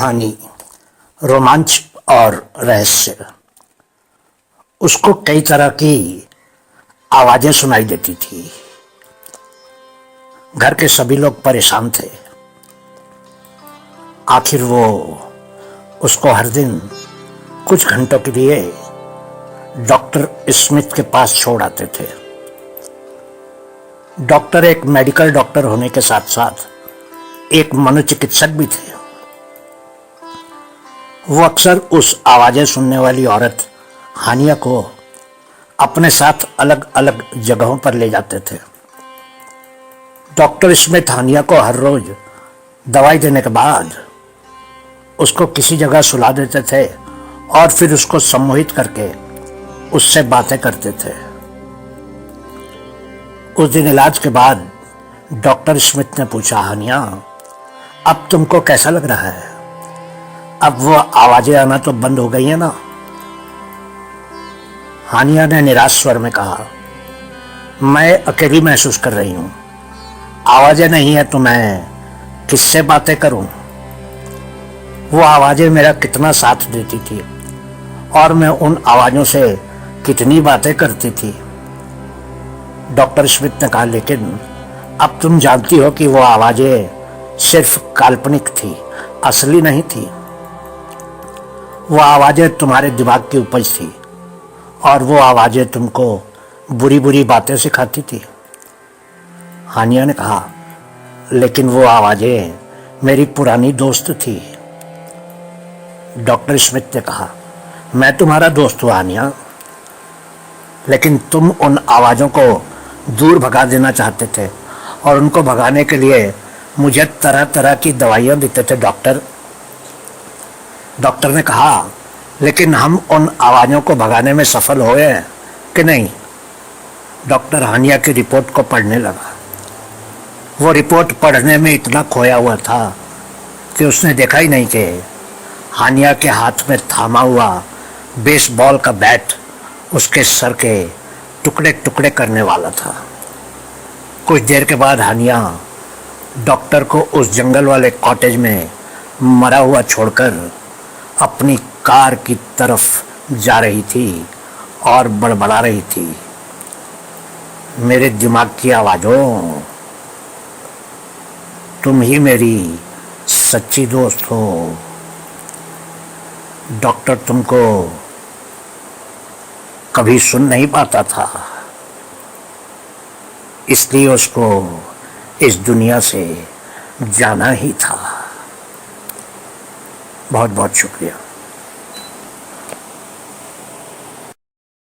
कहानी, रोमांच और रहस्य। उसको कई तरह की आवाजें सुनाई देती थी। घर के सभी लोग परेशान थे। आखिर वो उसको हर दिन कुछ घंटों के लिए डॉक्टर स्मिथ के पास छोड़ आते थे। डॉक्टर एक मेडिकल डॉक्टर होने के साथ साथ एक मनोचिकित्सक भी थे। वो अक्सर उस आवाजें सुनने वाली औरत हानिया को अपने साथ अलग अलग जगहों पर ले जाते थे। डॉक्टर स्मिथ हानिया को हर रोज दवाई देने के बाद उसको किसी जगह सुला देते थे और फिर उसको सम्मोहित करके उससे बातें करते थे। उस दिन इलाज के बाद डॉक्टर स्मिथ ने पूछा, हानिया, अब तुमको कैसा लग रहा है? अब वो आवाजें आना तो बंद हो गई है ना? हानिया ने निराश स्वर में कहा, मैं अकेली महसूस कर रही हूं। आवाजें नहीं है तो मैं किससे बातें करूं? वो आवाजें मेरा कितना साथ देती थी और मैं उन आवाजों से कितनी बातें करती थी। डॉक्टर स्मिथ ने कहा, लेकिन अब तुम जानती हो कि वो आवाजें सिर्फ काल्पनिक थी, असली नहीं थी। वो आवाजें तुम्हारे दिमाग की उपज थी और वो आवाजें तुमको बुरी बुरी बातें सिखाती थी। हानिया ने कहा, लेकिन वो आवाजें मेरी पुरानी दोस्त थी। डॉक्टर स्मिथ ने कहा, मैं तुम्हारा दोस्त हूं हानिया, लेकिन तुम उन आवाजों को दूर भगा देना चाहते थे और उनको भगाने के लिए मुझे तरह तरह की दवाइयां देते थे। डॉक्टर ने कहा, लेकिन हम उन आवाजों को भगाने में सफल हुए हैं कि नहीं? डॉक्टर हानिया की रिपोर्ट को पढ़ने लगा। वो रिपोर्ट पढ़ने में इतना खोया हुआ था कि उसने देखा ही नहीं कि हानिया के हाथ में थामा हुआ बेसबॉल का बैट उसके सर के टुकड़े टुकड़े करने वाला था। कुछ देर के बाद हानिया डॉक्टर को उस जंगल वाले कॉटेज में मरा हुआ छोड़कर अपनी कार की तरफ जा रही थी और बड़बड़ा रही थी, मेरे दिमाग की आवाजों, तुम ही मेरी सच्ची दोस्त हो। डॉक्टर तुमको कभी सुन नहीं पाता था, इसलिए उसको इस दुनिया से जाना ही था। बहुत बहुत शुक्रिया।